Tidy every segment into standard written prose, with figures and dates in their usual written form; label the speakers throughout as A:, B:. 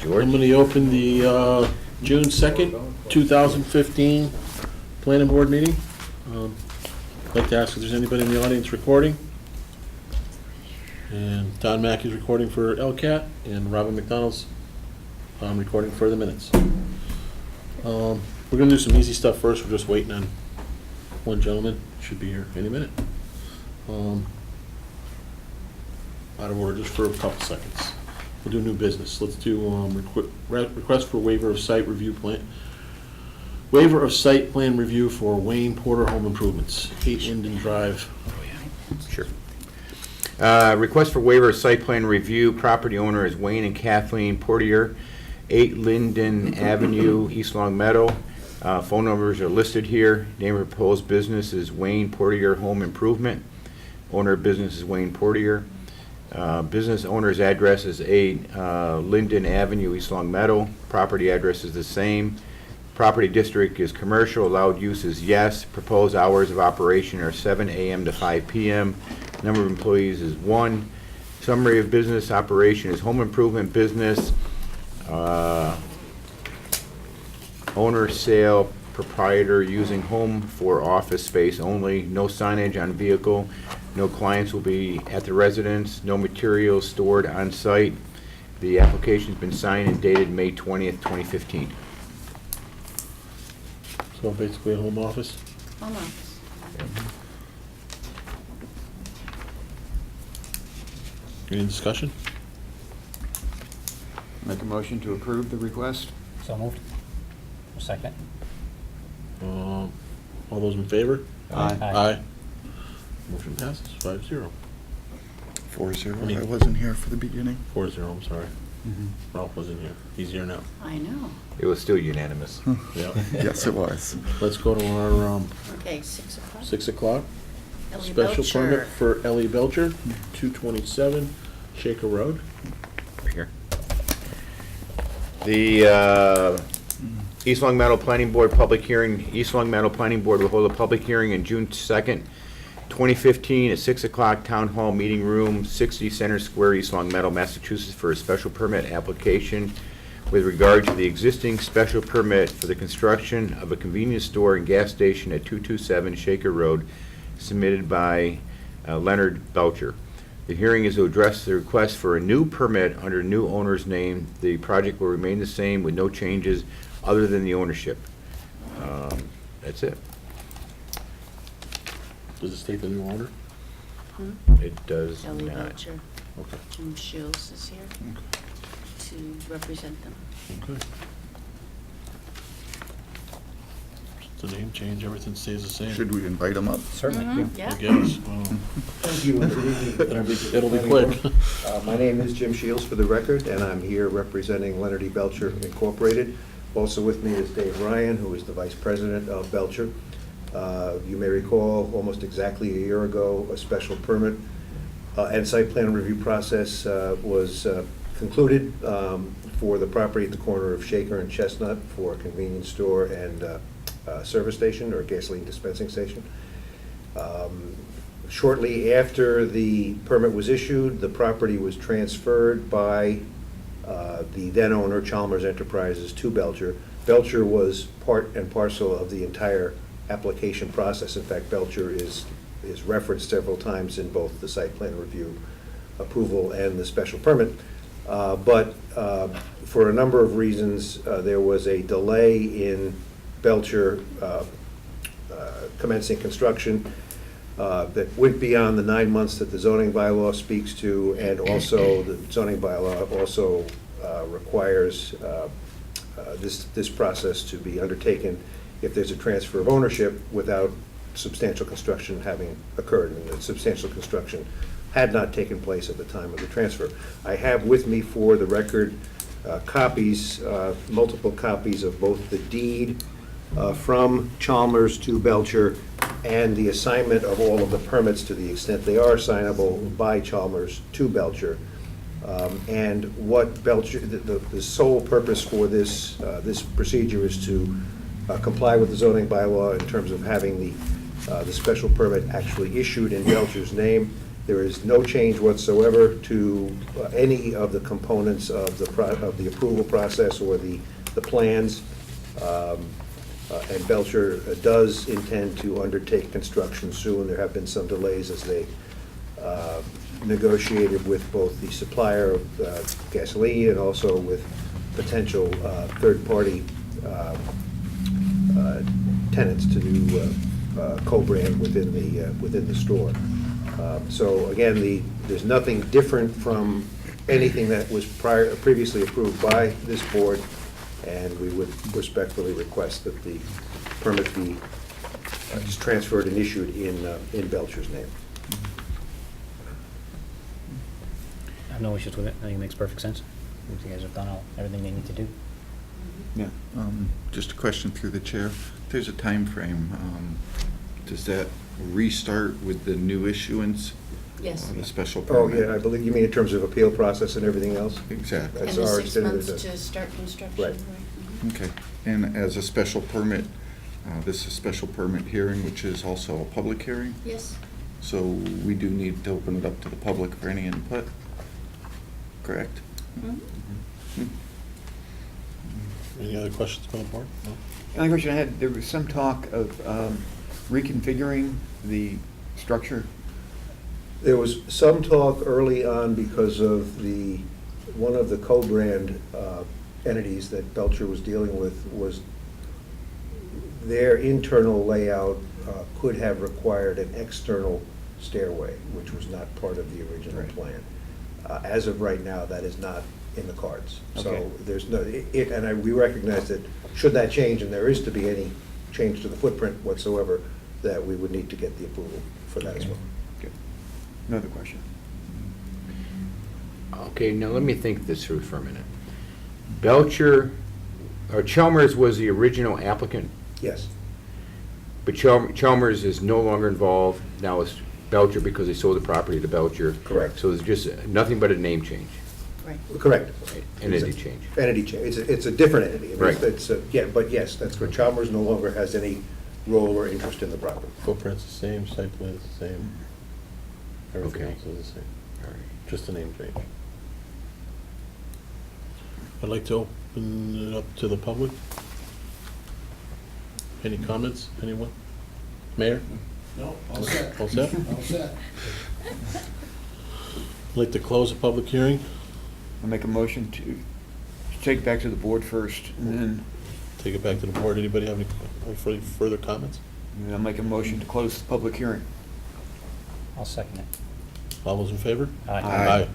A: George.
B: I'm going to open the June 2nd, 2015 Planning Board meeting. I'd like to ask if there's anybody in the audience recording. And Don Mack is recording for LCAT, and Robin McDonald's recording for the minutes. We're going to do some easy stuff first. We're just waiting on one gentleman. Should be here any minute. Out of order just for a couple seconds. We'll do new business. Let's do request for waiver of site review plan. Waiver of site plan review for Wayne Porter Home Improvements, 8 Linden Drive.
A: Sure. Request for waiver of site plan review. Property owner is Wayne and Kathleen Portier, 8 Linden Avenue, East Long Meadow. Phone numbers are listed here. Name of proposed business is Wayne Portier Home Improvement. Owner of business is Wayne Portier. Business owner's address is 8 Linden Avenue, East Long Meadow. Property address is the same. Property district is commercial. Allowed use is yes. Proposed hours of operation are 7 a.m. to 5 p.m. Number of employees is 1. Summary of business operation is home improvement business. Owner, sale, proprietor using home for office space only. No signage on vehicle. No clients will be at the residence. No materials stored on site. The application's been signed and dated May 20th, 2015.
B: So basically a home office.
C: Home office.
B: Any discussion?
D: Make a motion to approve the request?
E: So moved. Second.
B: All those in favor?
D: Aye.
B: Aye. Motion passes 5-0.
F: 4-0. I wasn't here for the beginning.
B: 4-0, I'm sorry. Ralph wasn't here. He's here now.
C: I know.
A: It was still unanimous.
B: Yeah.
F: Yes, it was.
B: Let's go to our
C: Okay, 6 o'clock.
B: 6 o'clock.
C: Ellie
B: Special
C: Belcher.
B: permit for Ellie Belcher, 227 Shaker Road.
A: Here. The East Long Meadow Planning Board public hearing. East Long Meadow Planning Board will hold a public hearing on June 2nd, 2015 at 6 o'clock, Town Hall Meeting Room, 60 Center Square, East Long Meadow, Massachusetts, for a special permit application with regard to the existing special permit for the construction of a convenience store and gas station at 227 Shaker Road, submitted by Leonard Belcher. The hearing is to address the request for a new permit under new owner's name. The project will remain the same with no changes other than the ownership. That's it.
B: Does it state the new owner?
A: It does
C: Ellie
A: not.
C: Belcher.
B: Okay.
C: Jim Shields is here to represent them.
B: Okay. The name change, everything stays the same.
F: Should we invite him up?
E: Certainly.
C: Yeah.
B: I guess. Well,
G: Thank you, and good evening.
B: it'll be quick.
G: My name is Jim Shields, for the record, and I'm here representing Leonard E. Belcher Incorporated. Also with me is Dave Ryan, who is the Vice President of Belcher. You may recall, almost exactly a year ago, a special permit and site plan review process was concluded for the property at the corner of Shaker and Chestnut for a convenience store and service station, or gasoline dispensing station. Shortly after the permit was issued, the property was transferred by the then owner, Chalmers Enterprises, to Belcher. Belcher was part and parcel of the entire application process. In fact, Belcher is referenced several times in both the site plan review approval and the special permit. But for a number of reasons, there was a delay in Belcher commencing construction that went beyond the 9 months that the zoning bylaw speaks to, and also the zoning bylaw also requires this process to be undertaken if there's a transfer of ownership without substantial construction having occurred, and the substantial construction had not taken place at the time of the transfer. I have with me, for the record, copies, multiple copies of both the deed from Chalmers to Belcher and the assignment of all of the permits, to the extent they are assignable by Chalmers to Belcher. And what Belcher, the sole purpose for this procedure is to comply with the zoning bylaw in terms of having the special permit actually issued in Belcher's name, There is no change whatsoever to any of the components of the approval process or the plans. And Belcher does intend to undertake construction soon. There have been some delays as they negotiated with both the supplier of gasoline and also with potential third-party tenants to do co-brand within the store. So again, there's nothing different from anything that was previously approved by this board, and we would respectfully request that the permit be just transferred and issued in Belcher's name.
E: I have no issues with it. I think it makes perfect sense. I think you guys have done everything they need to do.
D: Yeah.
F: Just a question through the chair. If there's a time frame, does that restart with the new issuance?
C: Yes.
F: The special
G: Oh,
F: permit?
G: yeah, I believe, you mean in terms of appeal process and everything else?
F: Exactly.
C: And
G: That's
C: the
G: our
C: 6
G: standard,
C: months
G: that's-
C: to start construction.
G: Right.
C: Mhm.
F: Okay. And as a special permit, this is a special permit hearing, which is also a public hearing?
C: Yes.
F: So we do need to open it up to the public for any input, correct?
C: Mhm.
B: Any other questions from the board? No?
D: The only question I had, there was some talk of reconfiguring the structure.
G: There was some talk early on because of one of the co-brand entities that Belcher was dealing with was their internal layout could have required an external stairway, which was not part of the original
D: Right.
G: plan. As of right now, that is not in the cards.
D: Okay.
G: So there's no, we recognize that should that change, and there is to be any change to the footprint whatsoever, that we would need to get the approval for that as well.
D: Good. Another question.
A: Okay, now let me think this through for a minute. Belcher, or Chalmers was the original applicant,
G: Yes.
A: but Chalmers is no longer involved. Now it's Belcher because they sold the property to Belcher.
G: Correct.
A: So there's just nothing but a name change,
C: Right.
G: Correct.
A: right? Entity change.
G: Entity change, it's a different entity. I mean,
A: Right.
G: Yeah, but yes, that's correct. Chalmers no longer has any role or interest in the property.
B: Footprint's the same, site plan's the same. Everything
A: Okay.
B: else is the same,
A: All right.
B: just a name change. I'd like to open it up to the public. Any comments, anyone? Mayor?
H: No, all set.
B: All set?
H: All set.
B: I'd like to close the public hearing.
D: I'll make a motion to take it back to the board first, and then
B: Take it back to the board. Anybody have any further comments?
D: I'll make a motion to close the public hearing.
E: I'll second it.
B: All those in favor?
E: Aye.
B: Aye.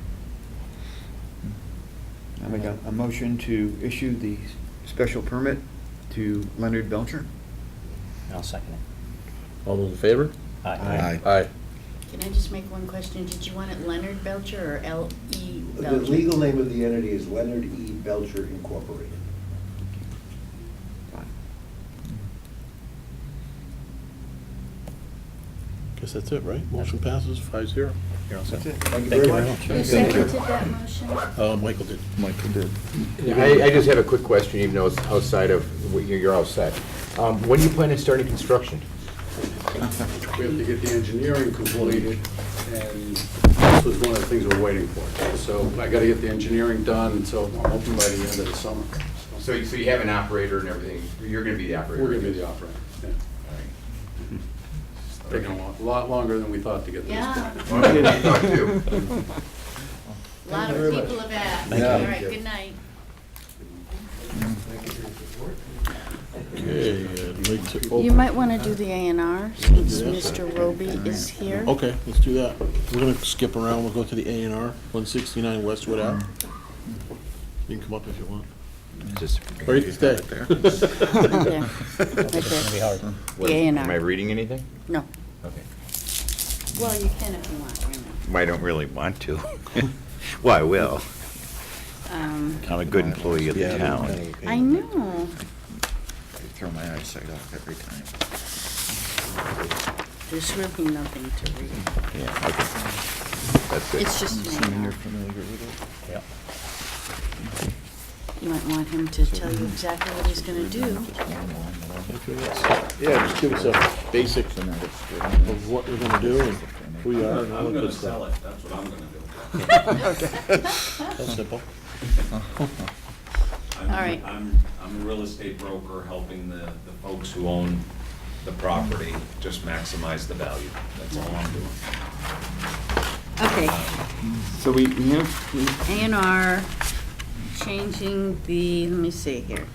D: I'll make a motion to issue the special permit to Leonard Belcher.
E: I'll second it.
B: All those in favor?
E: Aye.
B: Aye.
C: Can I just make one question? Did you want it Leonard Belcher or L.E.
G: The
C: Belcher?
G: legal name of the entity is Leonard E. Belcher Incorporated.
B: Guess that's it, right? Motion passes 5-0.
E: You're all set.
D: That's it.
E: Thank you very much.
C: Who seconded that motion?
B: Michael did.
F: Michael did.
A: I just have a quick question, even though it's outside of, what you're all set. When do you plan on starting construction?
H: We have to get the engineering completed, and this was one of the things we're waiting for. So I gotta get the engineering done, and so I'm hoping by the end of the summer.
A: So you have an operator and everything, you're gonna be the operator?
H: We're gonna be the operator, yeah. Taking a lot longer than we thought to get to this
C: Yeah.
H: point.
A: Well, I didn't thought too.
C: A lot of people have asked.
E: Thank you.
C: All right, good night.
B: Okay, I'd like to
C: You
B: open.
C: might want to do the A&R since Mr. Roby is here.
B: Okay, let's do that. We're gonna skip around. We'll go to the A&R, 169 Westwood Ave. You can come up if you want.
A: Just-
B: Or you can stay.
C: Yeah, right
E: It's gonna be
C: there.
E: hard.
A: What,
C: The A&R.
A: Am I reading anything?
C: No.
A: Okay.
C: Well, you can if you want. wait a minute.
I: I don't really want to. Well, I will.
C: Um,
I: I'm a good employee of the
F: Yeah,
I: town.
F: kind of a pain.
C: I know.
F: I throw my eyesight off every time.
C: There's really nothing to read.
I: Yeah, okay. That's good.
C: It's just
F: Assuming
C: an
F: you're
C: A&R.
F: familiar with it.
E: Yep.
C: You might want him to tell you exactly what he's going to do.
B: Yeah, just give us a basic
F: So now it's good.
B: of what we're gonna do and We are, and all
J: I'm
B: that
J: gonna
B: good
J: sell
B: stuff.
J: it, that's what I'm gonna do.
B: So simple.
C: All right.
J: I'm a real estate broker helping the folks who own the property just maximize the value. That's all I'm doing.
C: Okay,
D: So we have,
C: A and R, changing the, let me see here.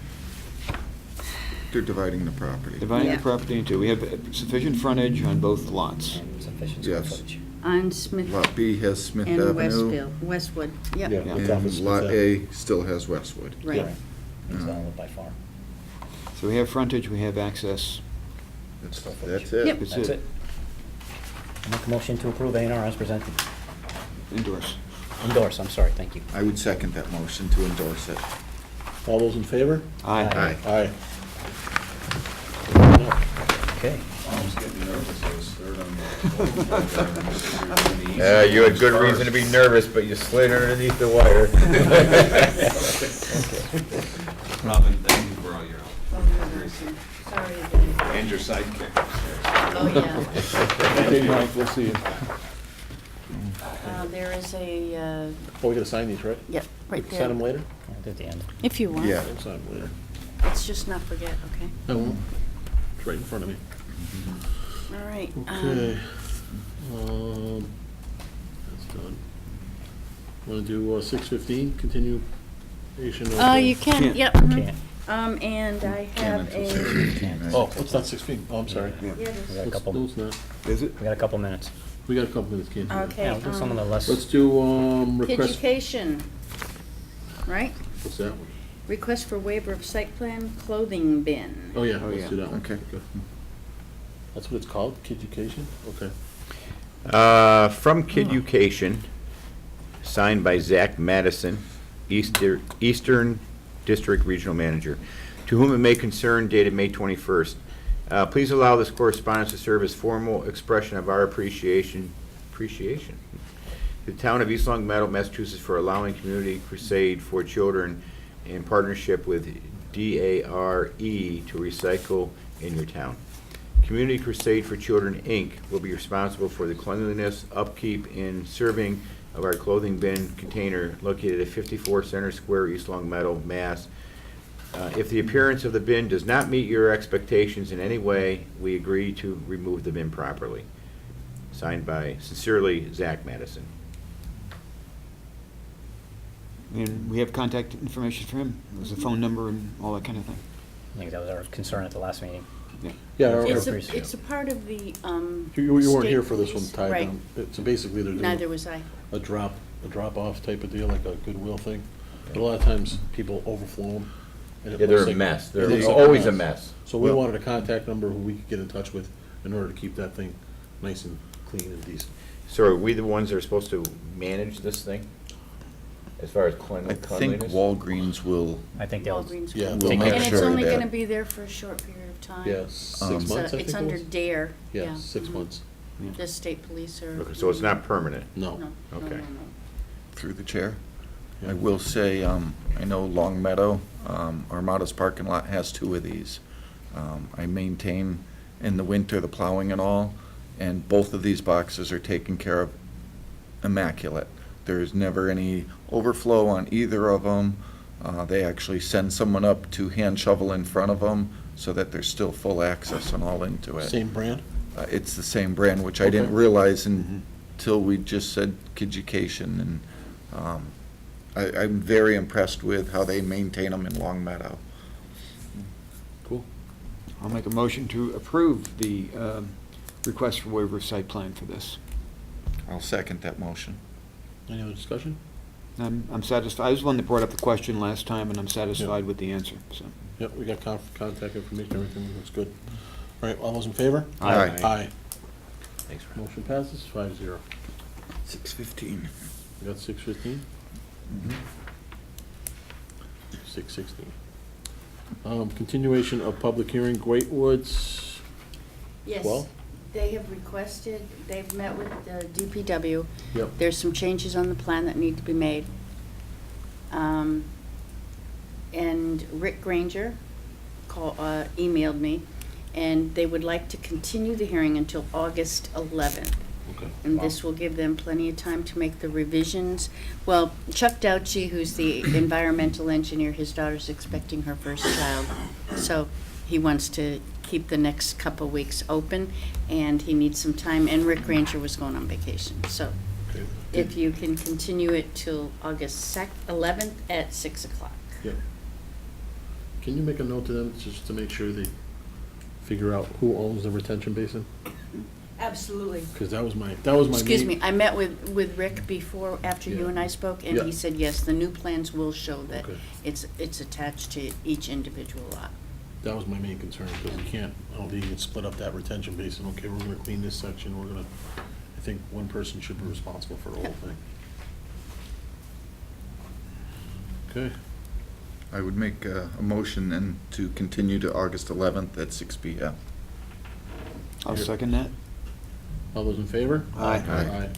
F: They're dividing the property.
D: dividing the
C: Yeah.
D: property into, we have sufficient frontage on both lots.
E: And sufficient square
F: Yes.
E: footage.
C: On Smith
F: Lot B has Smith
C: and
F: Avenue.
C: Westville, Westwood,
B: Yeah.
C: yep,
B: It's off of
F: And
B: Smith
F: Lot
B: Ave.
F: A still has Westwood.
C: right.
E: He's done it by far.
D: So we have frontage, we have access.
F: That's it.
C: Yep.
D: That's
E: That's
D: it.
E: it. I make a motion to approve A&R as presented.
D: Endorse.
E: Endorse, I'm sorry, thank you.
F: I would second that motion to endorse it.
B: All those in favor?
D: Aye.
F: Aye.
B: Aye.
E: Okay.
J: I was getting nervous, I was third on the.
A: You had good reason to be nervous, but you slid underneath the wire.
J: Robin, thank you for all your help.
C: Sorry again.
J: And your sidekick.
C: Oh, yeah.
B: Okay, Mike, we'll see you.
C: There is a,
B: Oh, we gotta sign these, right?
C: yep, right
B: Sign them
C: there.
B: later?
E: At the end.
C: If you want.
F: Yeah.
B: I'll sign them later.
C: Let's just not forget, okay?
B: I won't. It's right in front of me.
C: All right.
B: Okay. That's done. Wanna do 6:15, continuation of?
C: You can,
D: Can't.
C: yep.
E: Can't.
C: And I
F: Can't
C: have
F: until
C: a,
F: 6:15, right?
B: Oh, it's not 16. Oh, I'm sorry.
C: yeah,
E: We got a
B: Let's-
E: couple,
B: No, it's not.
D: Is it?
E: we got a couple minutes.
B: We got a couple minutes, can't do that.
C: okay.
E: Yeah, we'll do some of the less.
B: Let's do, request,
C: Education, right?
B: what's that one?
C: Request for waiver of site plan clothing bin.
B: Oh, yeah,
D: Oh,
B: let's
D: yeah.
B: do that one.
F: Okay.
B: That's what it's called, Kiducation? Okay.
A: From Kiducation, signed by Zach Madison, Eastern District Regional Manager, to whom it may concern, dated May 21st. Please allow this correspondence to serve as formal expression of our appreciation to the town of East Long Meadow, Massachusetts, for allowing Community Crusade for Children in partnership with DARE to recycle in your town. Community Crusade for Children, Inc. will be responsible for the cleanliness, upkeep, and serving of our clothing bin container located at 54 Center Square, East Long Meadow, Mass. If the appearance of the bin does not meet your expectations in any way, we agree to remove the bin properly. Signed by, sincerely, Zach Madison.
D: And we have contact information for him. There's a phone number and all that kind of thing.
E: I think that was our concern at the last meeting.
B: Yeah,
C: It's
E: appreciate it.
C: it's a part of the,
B: you weren't
C: state
B: here for this one,
C: police.
B: Ty.
C: Right.
B: So basically, they're
C: Neither
B: doing
C: was I.
B: a drop-off type of deal, like a Goodwill thing. But a lot of times, people overflow them. and it
A: Yeah, they're
B: looks
A: a
B: like-
A: mess.
B: it
A: They're
B: looks like
A: always a mess.
B: So we
F: Well-
B: wanted a contact number who we could get in touch with in order to keep that thing nice and clean and decent.
A: So are we the ones that are supposed to manage this thing? As far as
F: I think
A: cleanliness?
F: Walgreens will,
E: I think they'll,
C: Walgreens.
B: Yeah,
C: will.
B: we'll
E: make
C: And
E: sure
C: it's only
F: that-
C: gonna be there for a short period of time.
B: Yeah, 6
F: Um,
B: months, I
C: So
B: think
C: it's
B: it
C: under
B: was?
C: DARE, yeah.
B: Yeah, 6
C: mhm.
B: months.
C: The state police are.
A: Okay, so it's not permanent?
B: No.
C: No, no,
A: Okay.
C: no, no.
F: through the chair.
B: Yeah.
F: I will say, I know Long Meadow, Armada's parking lot has 2 of these. I maintain in the winter the plowing and all, and both of these boxes are taken care of immaculate. There's never any overflow on either of them. They actually send someone up to hand shovel in front of them so that there's still full access and all into it.
B: Same brand?
F: It's the same brand, which I didn't
B: Okay.
F: realize until we just said Kiducation, and I'm very impressed with how they maintain them in Long Meadow.
B: Cool.
D: I'll make a motion to approve the request for waiver of site plan for this.
F: I'll second that motion.
B: Any other discussion?
D: I'm satisfied, I was the one that brought up the question last time, and I'm satisfied with the answer, so.
B: Yep, we got contact information, everything looks good. All right, all those in favor?
F: Aye.
B: Aye.
A: Thanks, Ron.
B: Motion passes 5-0.
F: 6:15.
B: We got 6:15? 6:16. Continuation of public hearing, Great Woods.
C: Yes,
B: Well?
C: they have requested, they've met with the DPW.
B: Yep.
C: There's some changes on the plan that need to be made. And Rick Granger emailed me, and they would like to continue the hearing until August 11th.
B: Okay.
C: And this will give them plenty of time to make the revisions. Well, Chuck Douchy, who's the environmental engineer, his daughter's expecting her first child. So he wants to keep the next couple weeks open, and he needs some time. And Rick Ranger was going on vacation. So
B: Okay.
C: if you can continue it till August 11th at 6 o'clock.
B: Yeah. Can you make a note to them, just to make sure they figure out who owns the retention basin?
C: Absolutely.
B: Because that was my main.
C: Excuse me, I met with Rick before, after you
B: Yeah.
C: and I spoke, and
B: Yeah.
C: he said, yes, the new plans will show that
B: Okay.
C: it's attached to each individual lot.
B: That was my main concern, because we can't, I don't think you can split up that retention basin. Okay, we're gonna clean this section, we're gonna, I think one person should be responsible for the whole thing. Okay,
F: I would make a motion then to continue to August 11th at 6 PM.
D: I'll second that.
B: all those in favor?
D: Aye.
F: Aye.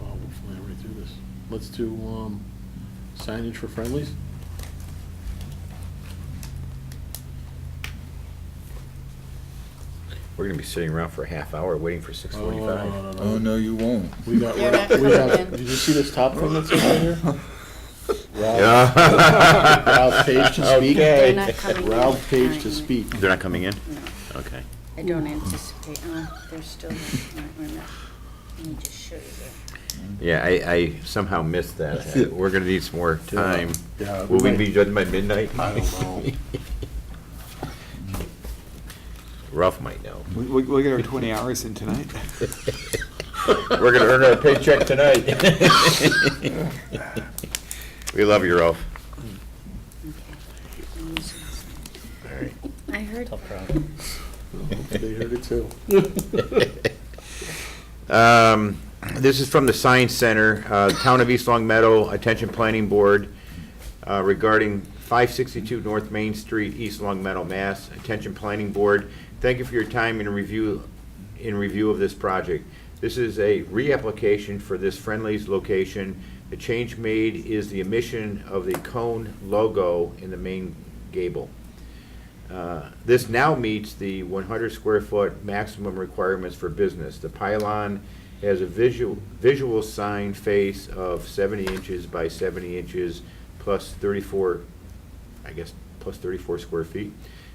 B: Well, we'll fly right through this. Let's do, signage for friendlies.
A: We're gonna be sitting around for a half hour waiting for 6:45.
F: Oh, no, you won't.
B: We got,
C: They're not
B: we
C: coming
B: have,
C: in.
B: did you see this top thing that's over here?
A: Yeah.
B: Ralph Page to speak.
C: They're not coming in.
B: Ralph Page to
C: currently.
B: speak.
A: They're not coming in?
C: No,
A: Okay.
C: I don't anticipate, they're still, we're not, let me just show you that.
A: Yeah, I somehow missed that. We're gonna need some more time.
B: Yeah,
A: Will we
B: might-
A: be done by midnight?
B: I don't know.
A: Ralph might know.
D: We get our 20 hours in tonight.
A: We're gonna earn our paycheck tonight. We love you, Ralph.
C: Okay. Let me see this.
A: All right.
C: I heard,
E: Tough crowd.
B: They heard it too.
A: This is from the Science Center, Town of East Long Meadow, Attention Planning Board, regarding 562 North Main Street, East Long Meadow, Mass. Attention Planning Board, thank you for your time in review of this project. This is a reapplication for this Friendly's location. The change made is the omission of the cone logo in the main gable. This now meets the 100 square foot maximum requirements for business. The pylon has a visual sign face of 70 inches by 70 inches plus 34, I guess, plus 34 square feet.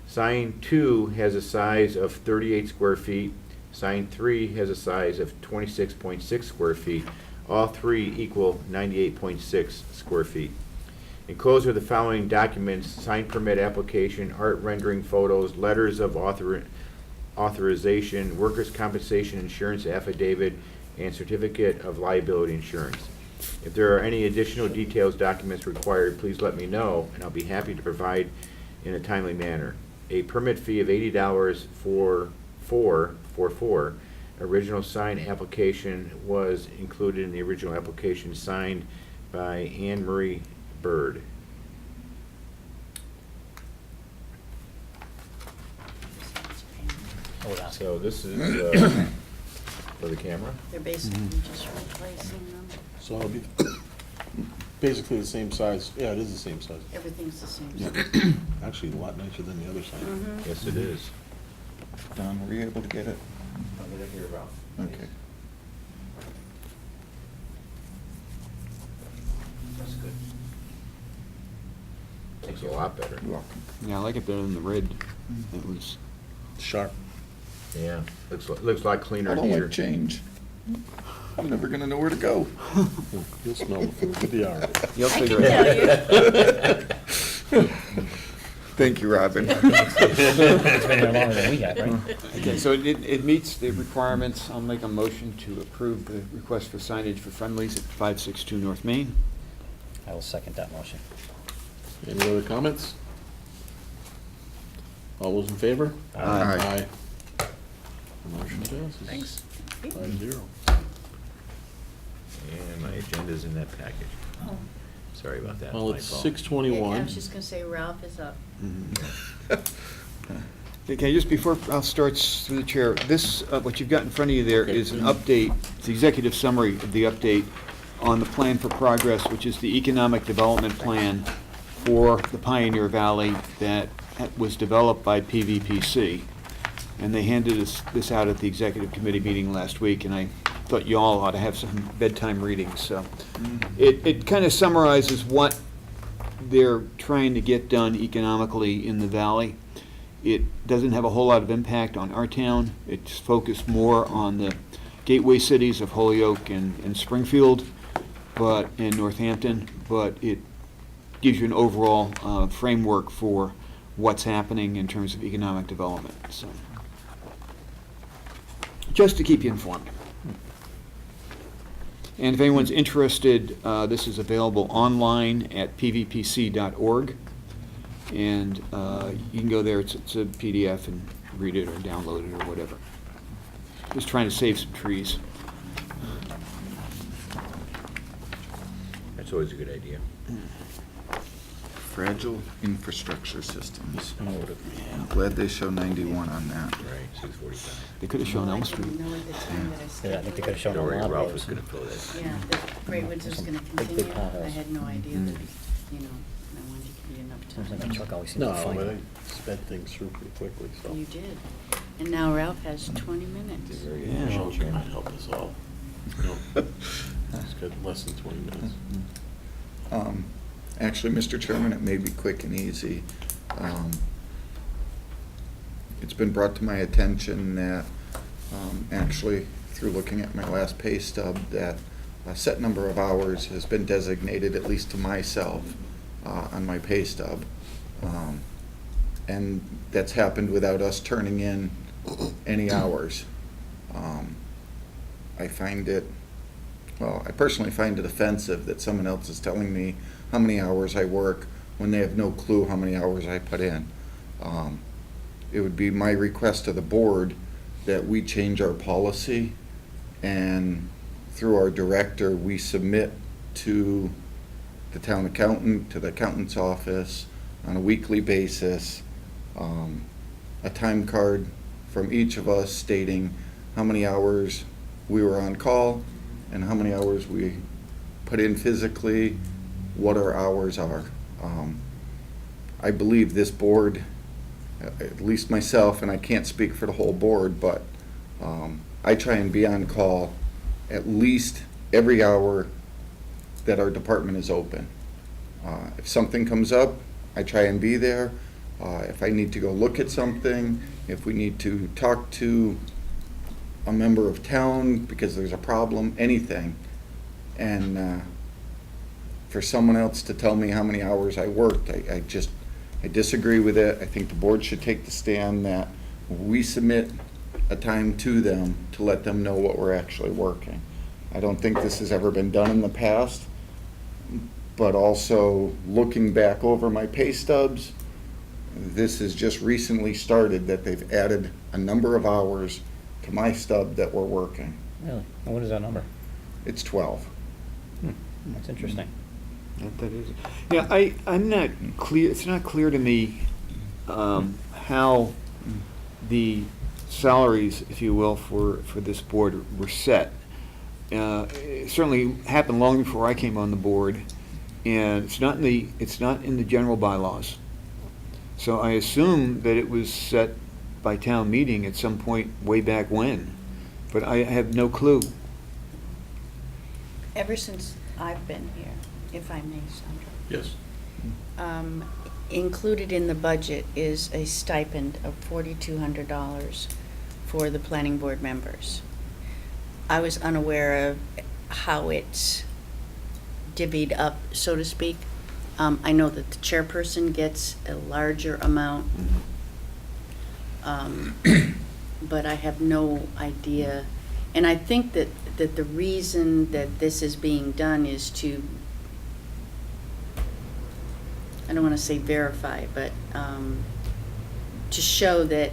A: Sign 2 has a size of 38 square feet. Sign 3 has a size of 26.6 square feet. All three equal 98.6 square feet. Enclosed are the following documents: sign permit application, art rendering photos, letters of authorization, workers' compensation insurance affidavit, and certificate of liability insurance. If there are any additional details, documents required, please let me know, and I'll be happy to provide in a timely manner. A permit fee of $80 for original sign application was included in the original application signed by Anne Marie Bird.
E: I would ask.
A: So this is for the camera?
C: they're basically just replacing them.
B: So it'll be basically the same size. Yeah, it is the same size.
C: Everything's the same.
B: Yeah. Actually, a lot nicer than the other side.
C: Mhm.
A: Yes, it is.
F: Don, were you able to get it?
A: I'll get it here, Ralph.
F: Okay.
A: That's good. Looks a lot better.
F: You're welcome.
D: Yeah, I like it better than the red. It was,
B: Sharp.
A: Yeah, looks a lot cleaner
F: I
A: in
F: don't
A: here.
F: like change. I'm never gonna know where to go.
B: You'll smell the food with the hour.
D: you'll
C: I
D: figure
C: can
D: it out.
C: tell you.
F: Thank you, Robin.
E: It's been here longer than we have, right?
D: Okay, so it meets the requirements. I'll make a motion to approve the request for signage for Friendlies at 562 North Main.
E: I will second that motion.
B: Any other comments? All those in favor?
F: Aye.
B: Motion passes.
E: Thanks.
B: 5-0.
A: And my agenda's in that package.
C: Oh.
A: Sorry about that.
B: Well,
A: My
B: it's
A: fault.
B: 6:21.
C: I was just gonna say Ralph is up.
D: Okay, just before I'll start through the chair, this, what you've got in front of you there is an update, it's the executive summary of the update on the plan for progress, which is the economic development plan for the Pioneer Valley that was developed by PVPC. And they handed us this out at the executive committee meeting last week, and I thought you all ought to have some bedtime readings. So it kind of summarizes what they're trying to get done economically in the valley. It doesn't have a whole lot of impact on our town. It's focused more on the gateway cities of Holyoke and Springfield, and Northampton, but it gives you an overall framework for what's happening in terms of economic development. So, just to keep you informed. And if anyone's interested, this is available online at pvpc.org. And you can go there, it's a PDF, and read it or download it or whatever. Just trying to save some trees.
A: That's always a good idea.
F: Fragile infrastructure systems. I'm glad they show 91 on that.
A: Right, 6:45.
D: They could have shown Elm
C: I
D: Street.
C: didn't know at the time that I
E: Yeah, I
C: scheduled
E: think they
C: it.
E: could have shown a
A: Don't worry,
E: lot of
A: Ralph
E: those.
A: was gonna fill that.
C: Yeah, the Great Woods was gonna
E: Big, big
C: continue. I
E: potholes.
C: had no idea that, I wanted to give you enough
E: Seems like
C: time.
E: a truck always seems
B: No,
E: to
B: I
E: find
B: think sped things through pretty quickly, so.
C: You did. And now Ralph has 20 minutes.
A: Very good.
D: Yeah.
B: Oh, God, help us all. No. It's got less than 20 minutes.
F: Actually, Mr. Chairman, it may be quick and easy. It's been brought to my attention that, actually, through looking at my last pay stub, that a set number of hours has been designated, at least to myself, on my pay stub. And that's happened without us turning in any hours. I find it, well, I personally find it offensive that someone else is telling me how many hours I work when they have no clue how many hours I put in. It would be my request to the board that we change our policy, and through our director, we submit to the town accountant, to the accountant's office, on a weekly basis, a time card from each of us stating how many hours we were on call and how many hours we put in physically, what our hours are. I believe this board, at least myself, and I can't speak for the whole board, but I try and be on call at least every hour that our department is open. If something comes up, I try and be there. If I need to go look at something, if we need to talk to a member of town because there's a problem, anything. And for someone else to tell me how many hours I worked, I disagree with it. I think the board should take the stand that we submit a time to them to let them know what we're actually working. I don't think this has ever been done in the past, but also looking back over my pay stubs, this has just recently started that they've added a number of hours to my stub that we're working.
E: Really? And what is that number?
F: It's 12.
E: That's interesting.
D: That is, yeah, I'm not clear, it's not clear to me how the salaries, if you will, for this board were set. It certainly happened long before I came on the board, and it's not in the general bylaws. So I assume that it was set by town meeting at some point way back when, but I have no clue.
C: Ever since I've been here, if I may, Sandra.
B: Yes.
C: Included in the budget is a stipend of $4,200 for the planning board members. I was unaware of how it's divvied up, so to speak. I know that the chairperson gets a larger amount, but I have no idea. And I think that the reason that this is being done is to, I don't want to say verify, but to show that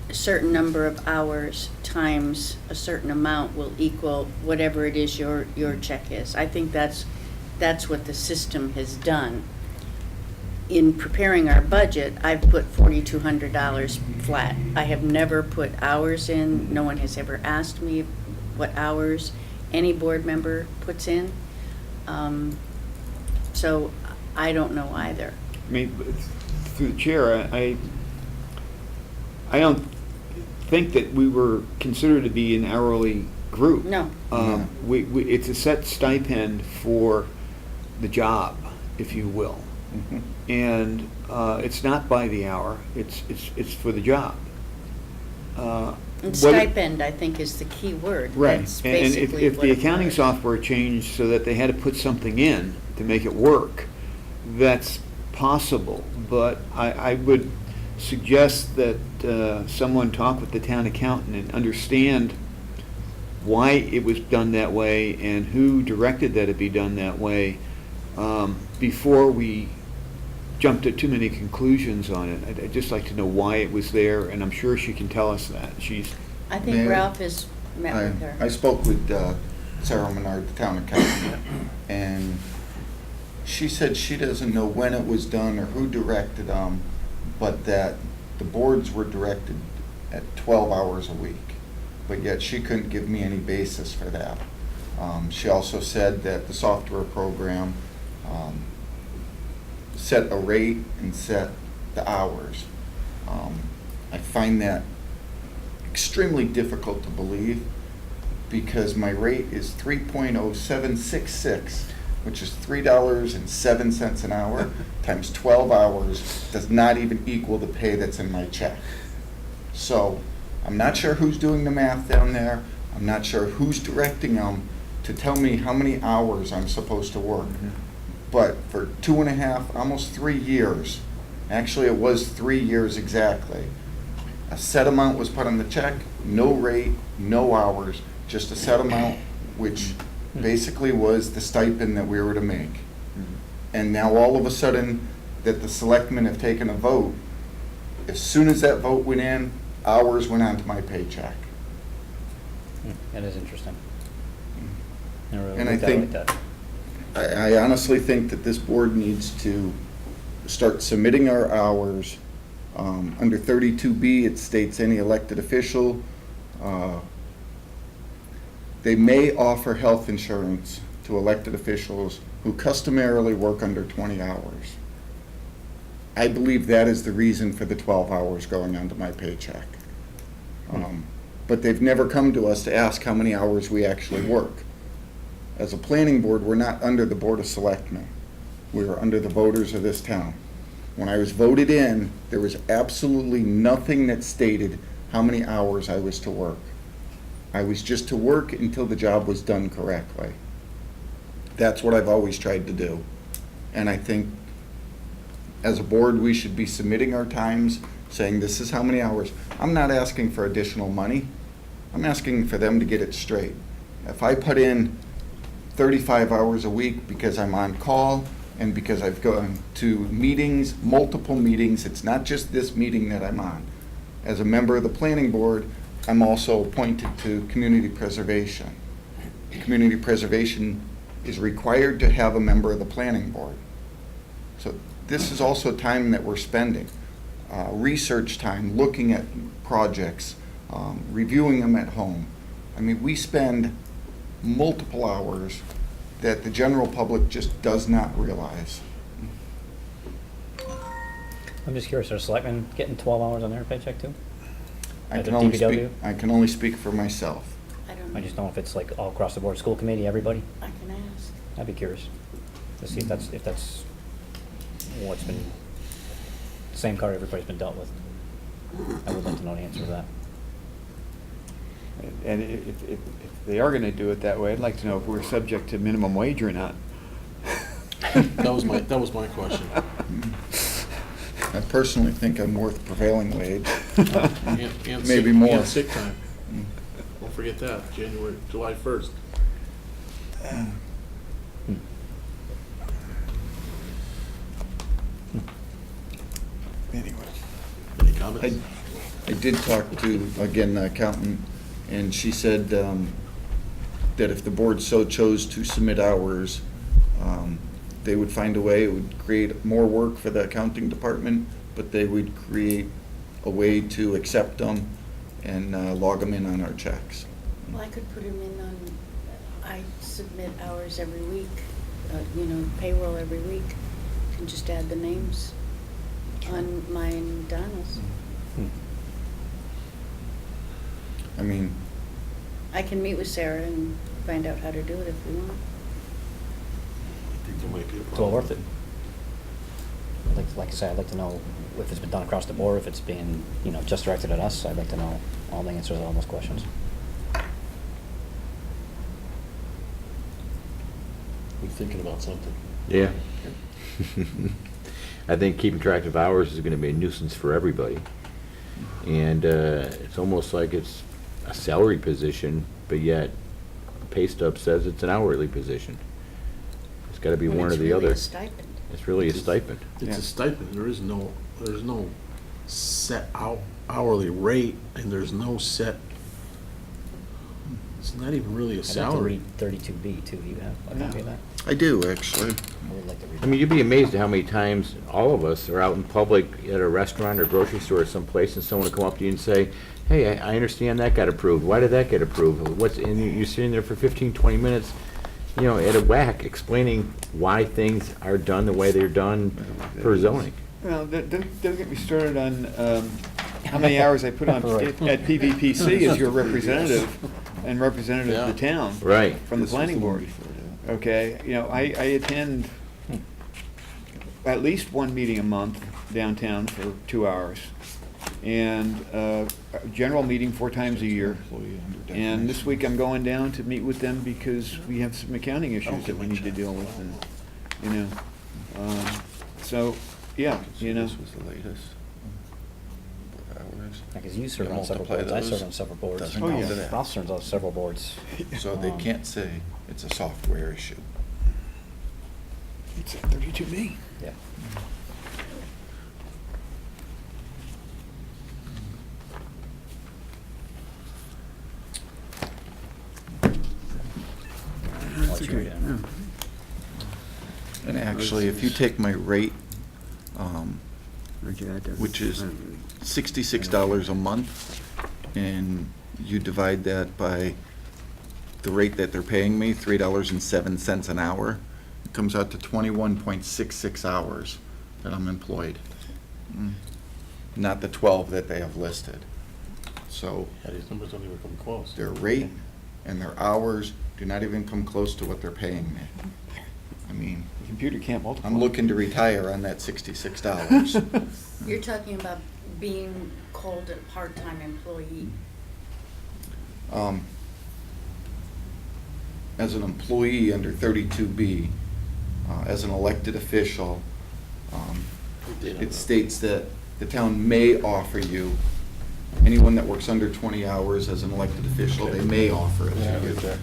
C: a certain number of hours times a certain amount will equal whatever it is your check is. I think that's what the system has done. In preparing our budget, I've put $4,200 flat. I have never put hours in. No one has ever asked me what hours any board member puts in. So I don't know either.
D: I mean, through the chair, I don't think that we were considered to be an hourly group.
C: No.
D: It's a set stipend for the job, if you will.
F: Mhm.
D: And it's not by the hour, it's for the job.
C: And
D: What-
C: stipend, I think, is the key word.
D: Right,
C: That's
D: and if
C: basically
D: if
C: what
D: the
C: it
D: accounting
C: was.
D: software changed so that they had to put something in to make it work, that's possible, but I would suggest that someone talk with the town accountant and understand why it was done that way and who directed that it be done that way, before we jumped to too many conclusions on it. I'd just like to know why it was there, and I'm sure she can tell us that.
C: I think
F: Mayor,
C: Ralph has met with her.
F: I spoke with Sarah Menard, the town accountant, and she said she doesn't know when it was done or who directed them, but that the boards were directed at 12 hours a week. But yet she couldn't give me any basis for that. She also said that the software program set a rate and set the hours. I find that extremely difficult to believe because my rate is 3.0766, which is $3.07 an hour times 12 hours does not even equal the pay that's in my check. So I'm not sure who's doing the math down there. I'm not sure who's directing them to tell me how many hours I'm supposed to work. But for 2.5, almost 3 years, actually it was 3 years exactly, a set amount was put on the check, no rate, no hours, just a set amount, which basically was the stipend that we were to make. And now all of a sudden, that the selectmen have taken a vote, as soon as that vote went in, hours went onto my paycheck.
E: That is interesting. Never really
F: And I
E: looked at it
F: think-
E: like that.
F: I honestly think that this board needs to start submitting our hours. Under 32B, it states any elected official, they may offer health insurance to elected officials who customarily work under 20 hours. I believe that is the reason for the 12 hours going onto my paycheck. But they've never come to us to ask how many hours we actually work. As a planning board, we're not under the Board of Selectmen. We are under the voters of this town. When I was voted in, there was absolutely nothing that stated how many hours I was to work. I was just to work until the job was done correctly. That's what I've always tried to do. And I think as a board, we should be submitting our times, saying this is how many hours. I'm not asking for additional money. I'm asking for them to get it straight. If I put in 35 hours a week because I'm on call and because I've gone to meetings, multiple meetings, it's not just this meeting that I'm on. As a member of the planning board, I'm also appointed to community preservation. Community preservation is required to have a member of the planning board. So this is also time that we're spending. Research time, looking at projects, reviewing them at home. I mean, we spend multiple hours that the general public just does not realize.
E: I'm just curious, are selectmen getting 12 hours on their paycheck too?
F: I
E: At
F: can
E: the
F: only
E: DPW?
F: speak, I can only speak for myself.
C: I don't
E: I
C: know.
E: just don't know if it's like all across the board, school committee, everybody.
C: I can ask.
E: I'd be curious to see if that's what's been, same card everybody's been dealt with. I would like to know the answer to that.
D: And if they are gonna do it that way, I'd like to know if we're subject to minimum wage or not.
B: That was my question.
F: I personally think I'm worth prevailing wage.
B: And
F: Maybe
B: sick-
F: more.
B: And sick time. Don't forget that, July 1st.
F: Anyway.
B: Any comments?
F: I did talk to, again, the accountant, and she said that if the board so chose to submit hours, they would find a way. It would create more work for the accounting department, but they would create a way to accept them and log them in on our checks.
C: Well, I could put him in on, I submit hours every week, payroll every week. Can just add the names on mine and Donna's.
F: I mean,
C: I can meet with Sarah and find out how to do it if we want.
B: I think there might be a
E: It's well
B: problem.
E: worth it. Like I said, I'd like to know if it's been done across the board, if it's being, just directed at us. I'd like to know all the answers to all those questions.
B: We're thinking about something.
A: Yeah. I think keeping track of hours is gonna be a nuisance for everybody. And it's almost like it's a salary position, but yet pay stub says it's an hourly position. It's gotta be
C: When
A: one or
C: it's
A: the
C: really
A: other.
C: a stipend.
A: It's really a stipend.
B: It's
D: Yeah.
B: a stipend, there's no set hourly rate, and there's no set, it's not even really a
E: I'd like to
B: salary.
E: read 32B too. Do you have a copy of that?
F: I do, actually.
E: I would like to read
A: I mean, you'd be amazed at how many times all of us are out in public at a restaurant or grocery store someplace, and someone will come up to you and say, hey, I understand that got approved. Why did that get approved? And you're sitting there for 15, 20 minutes, at a whack, explaining why things are done the way they're done for zoning.
D: Well, don't get me started on how many hours I put on
E: Right.
D: at PVPC as your representative and representative of the town.
A: Right.
D: From the planning board. Okay, I attend at least one meeting a month downtown for 2 hours. And a general meeting 4 times a year. And this week I'm going down to meet with them because we have some accounting issues that we need to deal with and, so, yeah,
F: This was the latest. Hours.
E: Because you serve
F: You
E: on several
F: multiply
E: boards, I
F: those,
E: serve on several boards.
F: doesn't
D: Oh,
F: come
D: yeah.
F: to that.
E: Ralph serves on several boards.
F: So they can't say it's a software issue.
D: It's 32B.
E: Yeah. I'll let you read it.
F: And actually, if you take my rate, which is $66 a month, and you divide that by the rate that they're paying me, $3.07 an hour, it comes out to 21.66 hours that I'm employed. Not the 12 that they have listed. So
B: Yeah, these numbers don't even come close.
F: their rate and their hours do not even come close to what they're paying me. I mean,
D: The computer can't multiply.
F: I'm looking to retire on that $66.
C: You're talking about being called a part-time employee.
F: As an employee under 32B, as an elected official, it states that the town may offer you, anyone that works under 20 hours as an elected official, they may offer it to you,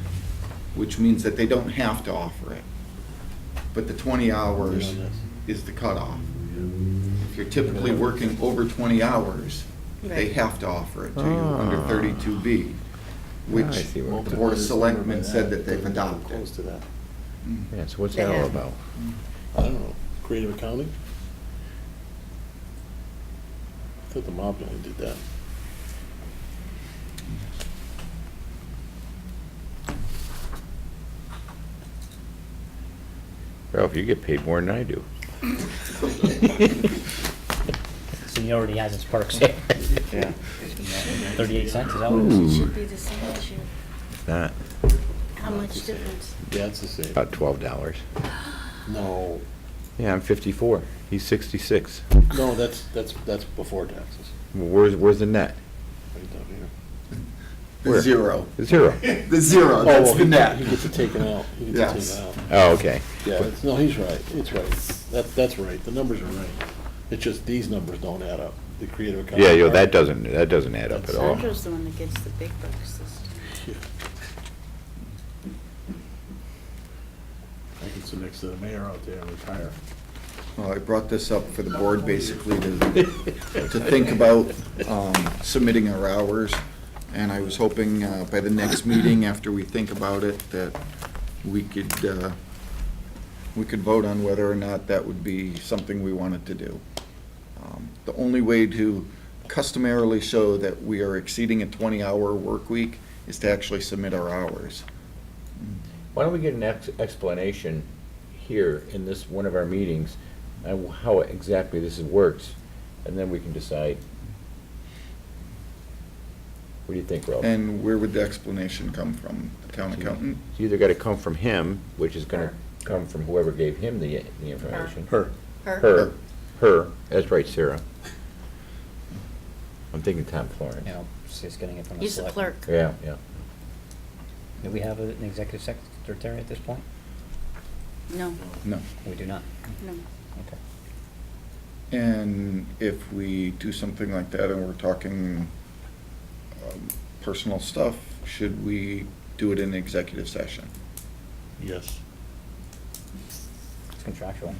F: which means that they don't have to offer it. But the 20 hours is the cutoff. If you're typically working over 20 hours, they
C: Right.
F: have to offer it to you under 32B,
A: I
F: which
A: see what-
F: the Board of Selectmen said that they've adopted.
B: Close to that.
A: Yeah, so what's
C: They
A: that all
C: have.
A: about?
B: I don't know, creative accounting? I thought the mob only did that.
A: Ralph, you get paid more than I do.
E: Seniority has its perks, yeah.
D: Yeah.
E: 38 cents, is that what it is?
C: It should be the same issue.
A: It's not,
C: How much difference?
B: Yeah, it's the same.
A: about $12.
B: No,
A: Yeah, I'm 54. He's 66.
B: no, that's before taxes.
A: Where's the net?
B: Right down here.
F: The
A: Where?
F: zero.
A: Zero.
F: The zero, that's
B: well,
F: the net.
B: He gets it taken out. He gets it
F: Yes.
B: taken out.
A: Oh, okay.
B: Yeah, no, he's right. It's right. That's right. The numbers are right. It's just these numbers don't add up. The creative accounting.
A: Yeah,
B: part-
A: that doesn't add up at all.
C: Sandra's the one that gets the big bucks this time.
B: Yeah. I can sit next to the mayor out there and retire.
F: Well, I brought this up for the board basically to think about submitting our hours. And I was hoping by the next meeting, after we think about it, that we could vote on whether or not that would be something we wanted to do. The only way to customarily show that we are exceeding a 20-hour work week is to actually submit our hours.
A: Why don't we get an explanation here in this, one of our meetings, how exactly this works, and then we can decide. What do you think, Ralph?
F: And where would the explanation come from? The town accountant?
A: It's either gotta come from him, which is gonna come from whoever gave him the information.
B: Her.
A: Her, that's right, Sarah. I'm thinking Tom Florence.
E: You know, she's getting it from the
C: He's the
E: selectmen.
C: clerk.
A: Yeah, yeah.
E: Do we have an executive secretary at this point?
C: No,
F: No.
E: We do not.
C: no.
E: Okay.
F: And if we do something like that and we're talking personal stuff, should we do it in executive session?
B: Yes.
E: It's contractual.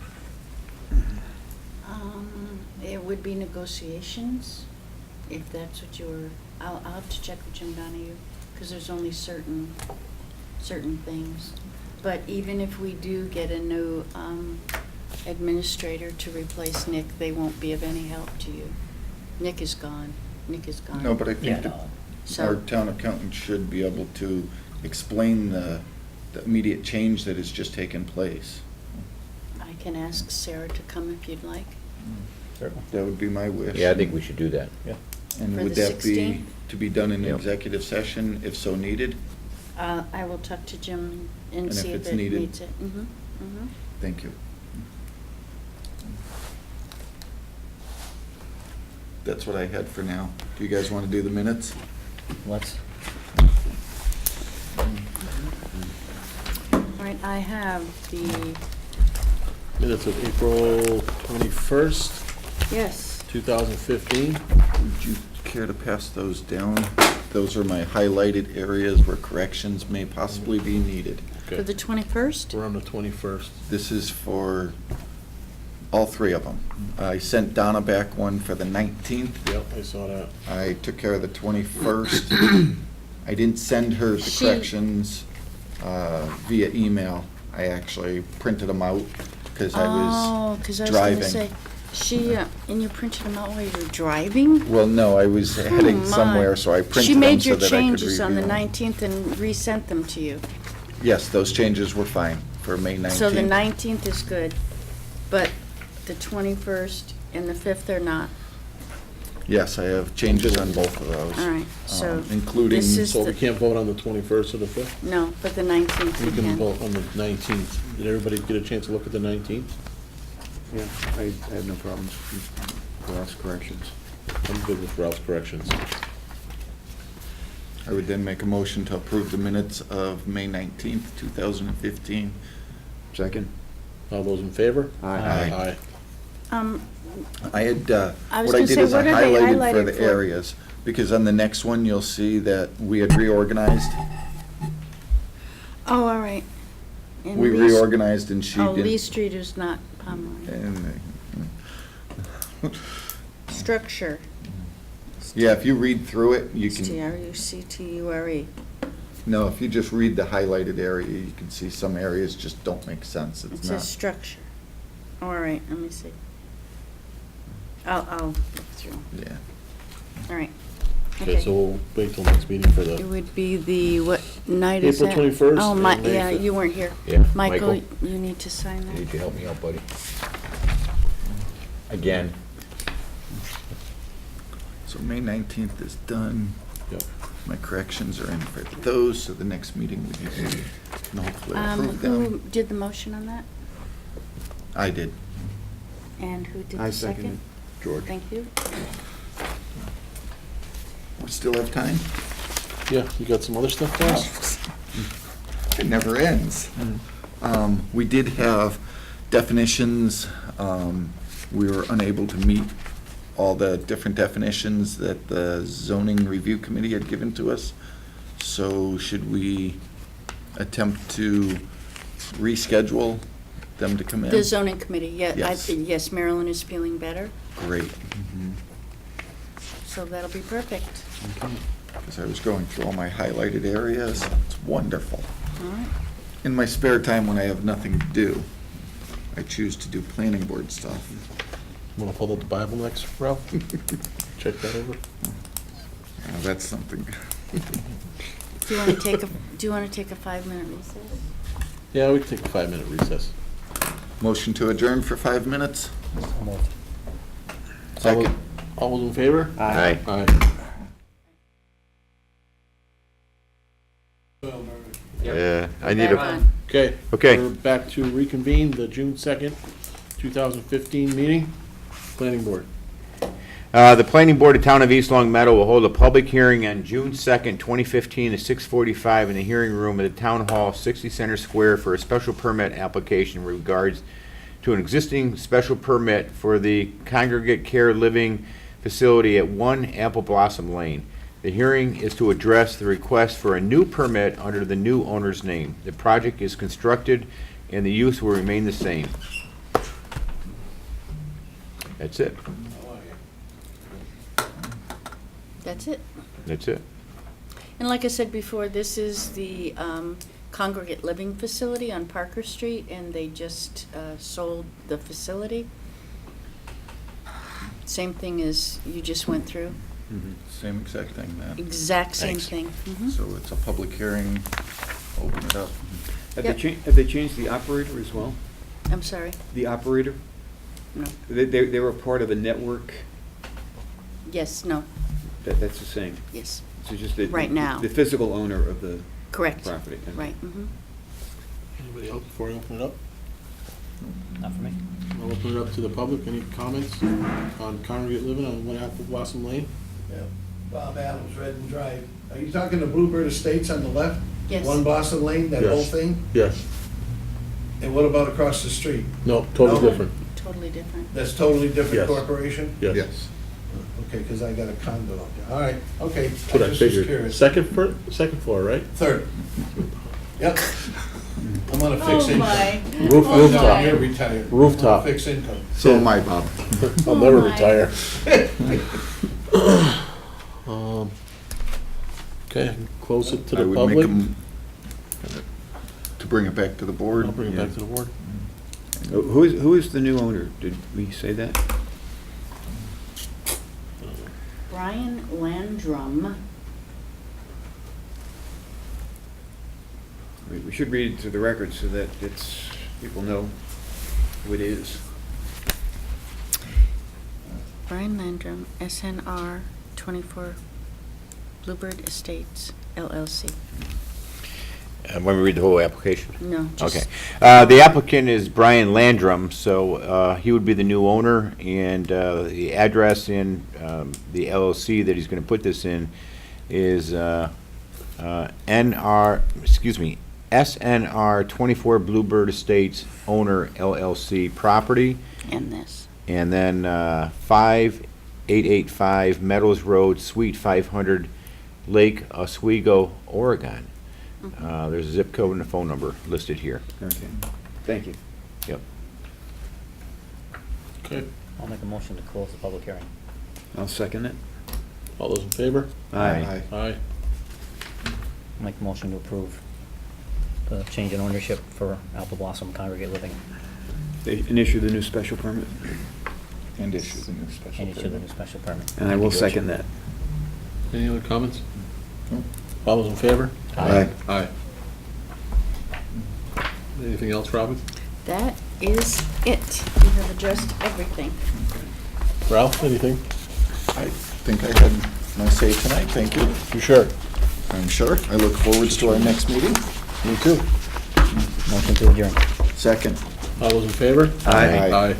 C: It would be negotiations, if that's what I'll have to check with Jim Donahue, because there's only certain things. But even if we do get a new administrator to replace Nick, they won't be of any help to you. Nick is gone.
F: No, but I
E: Yeah,
F: think that
E: no.
C: So-
F: our town accountant should be able to explain the immediate change that has just taken place.
C: I can ask Sarah to come if you'd like.
E: Certainly.
F: That would be my wish.
A: Yeah, I think we should do that.
E: Yeah.
F: And
C: For
F: would
C: the
F: that be
C: 16th?
F: to be done in
A: Yep.
F: executive session if so needed?
C: I will talk to Jim and
F: And
C: see
F: if
C: if
F: it's
C: it
F: needed?
C: needs it. Mm-hmm, mm-hmm.
F: Thank you. That's what I had for now. Do you guys want to do the minutes?
E: Let's,
C: All right, I have the,
B: Minutes of April 21st,
C: yes,
B: 2015.
F: Would you care to pass those down? Those are my highlighted areas where corrections may possibly be needed.
C: for the 21st?
B: We're on the 21st.
F: This is for all three of them. I sent Donna back one for the 19th.
B: Yep, I saw that.
F: I took care of the 21st. I didn't send her the
C: She-
F: corrections via email. I actually printed them out because I
C: Oh,
F: was
C: 'cause I was gonna say,
F: driving.
C: she, and you printed them out while you were driving?
F: Well, no, I was heading
C: Oh, my.
F: somewhere, so I printed
C: She
F: them
C: made
F: so
C: your
F: that I could
C: changes on the
F: review 'em.
C: 19th and resent them to you.
F: Yes, those changes were fine for May 19th.
C: So the 19th is good, but the 21st and the 5th are not.
F: Yes, I have changes on both of those.
C: All right, so
F: Including,
C: this is
B: So we
C: the-
B: can't vote on the 21st or the 5th?
C: No, but the 19th
B: We
C: we
B: can
C: can.
B: vote on the 19th. Did everybody get a chance to look at the 19th?
D: Yeah, I have no problems with Ralph's corrections.
B: I'm good with Ralph's corrections.
F: I would then make a motion to approve the minutes of May 19th, 2015.
D: Second?
B: All those in favor?
F: Aye.
C: Um,
F: I had,
C: I was
F: what I
C: gonna
F: did
C: say,
F: is I
C: what are they
F: highlighted for
C: highlighted
F: the
C: for?
F: areas, because on the next one, you'll see that we had reorganized.
C: oh, all right. And
F: We
C: Lee-
F: reorganized and she
C: Oh, Lee
F: didn't.
C: Street is not Pomeroy.
F: And,
C: Structure.
F: yeah, if you read through it, you can,
C: Structure.
F: no, if you just read the highlighted area, you can see some areas just don't make sense.
C: It
F: It's
C: says
F: not.
C: structure. All right, let me see. I'll look through.
F: Yeah.
C: All right.
B: Okay, so we'll wait till next meeting for
C: It
B: the,
C: would be the, what night is
B: April
C: that?
B: 21st
C: Oh,
B: and May
C: yeah,
B: 5th.
C: you weren't here.
A: Yeah,
C: Michael,
A: Michael?
C: you need to sign
A: Need
C: that.
A: you help me out, buddy? Again.
F: So May 19th is done.
B: yep.
F: My corrections are in for those, so the next meeting we can hopefully approve
C: Who
F: them.
C: did the motion on that?
F: I did.
C: And who did
D: I
C: the
D: seconded.
C: second?
F: George.
C: Thank you.
F: We still have time?
B: Yeah, you got some other stuff for us?
F: It never ends. We did have definitions. We were unable to meet all the different definitions that the zoning review committee had given to us. So should we attempt to reschedule them to come in?
C: The zoning committee, yeah,
F: Yes.
C: yes, Marilyn is feeling better,
F: Great,
C: so that'll be perfect.
F: because I was going through all my highlighted areas. It's wonderful.
C: All right.
F: In my spare time when I have nothing to do, I choose to do planning board stuff.
B: Want to pull out the Bible next, Ralph? Check that over.
F: Now, that's something.
C: Do you want to take a 5-minute recess?
B: Yeah, we can take a 5-minute recess.
F: Motion to adjourn for 5 minutes?
E: so moved.
F: Second.
B: All those in favor?
A: Aye.
B: Aye.
A: I need
C: Back
A: a,
C: on.
B: Okay.
A: Okay.
B: We're back to reconvene the June 2nd, 2015 meeting. Planning Board.
A: the Planning Board of Town of East Long Meadow will hold a public hearing on June 2nd, 2015, at 6:45 in the hearing room at the Town Hall, 60 Center Square, for a special permit application in regards to an existing special permit for the Congregate Care Living Facility at 1 Apple Blossom Lane. The hearing is to address the request for a new permit under the new owner's name. The project is constructed and the use will remain the same. That's it.
C: That's it.
A: That's it.
C: And like I said before, this is the Congregate Living Facility on Parker Street, and they just sold the facility. Same thing as you just went through.
F: Same exact thing, then.
C: Exact same
A: Thanks.
C: thing. Mhm.
F: So it's a public hearing, open it up.
D: Have they changed the operator as well?
C: I'm sorry.
D: The operator?
C: No.
D: They were part of a network,
C: Yes, no,
D: that's the same.
C: yes.
D: So just the.
C: Right now.
D: The physical owner of the
C: Correct.
D: property. Okay.
C: Right. Mhm.
B: Anybody else before I open it up?
E: Not for me.
B: I'll open it up to the public. Any comments on Congregate Living on 1 Apple Blossom Lane?
K: Yeah, Bob Adams, Redden Drive. Are you talking the Bluebird Estates on the left?
C: Yes.
K: One Blossom Lane, that whole
B: Yes.
K: thing?
B: Yes.
K: And what about across the street?
B: No, totally
K: No.
B: different.
C: Totally different.
K: That's totally different
B: Yes.
K: corporation?
B: Yes.
K: Okay, because I got a condo up there. All right, okay.
B: That's what I
K: just was
B: figured.
K: curious.
B: Second floor, right?
K: Third. Yep. I'm gonna fix
C: Oh,
K: income.
C: my.
K: I'm down
C: my.
K: here retired.
B: Rooftop.
K: I'm gonna fix income.
F: So am I, Bob.
B: I'll never
C: my.
B: retire. Okay, close it to
F: I
B: the
F: would make
B: public.
F: to bring it back to the board.
B: I'll bring it back to the board.
D: Who is the new owner? Did we say that?
C: Brian Landrum.
D: We should read it to the record so that people know who it is.
C: Brian Landrum, SNR 24 Bluebird Estates, LLC.
A: Want me to read the whole application?
C: No, just.
A: Okay. The applicant is Brian Landrum, so he would be the new owner, and the address in the LLC that he's going to put this in is SNR 24 Bluebird Estates Owner LLC Property,
C: And this.
A: and then 5885 Meadows Road, Suite 500, Lake Oswego, Oregon. There's a zip code and a phone number listed here.
D: Okay. Thank you.
A: Yep.
B: Okay,
E: I'll make a motion to close the public hearing.
D: I'll second it.
B: all those in favor?
D: Aye.
B: Aye.
E: I'll make a motion to approve the change in ownership for Apple Blossom Congregate Living
D: And issue the new special permit.
F: And issue the new special
E: and issue the
F: permit.
E: new special permit.
D: And I will second that.
B: Any other comments?
F: No.
B: All those in favor?
D: Aye.
B: Aye. Anything else, Robin?
C: That is it. You have addressed everything.
B: Ralph, anything?
F: I think I had my say tonight, thank you.
B: You sure?
F: I'm sure. I look forward to our next meeting.
B: Me too.
E: Motion to adjourn.
F: Second.
B: All those in favor?
F: Aye.
B: Aye.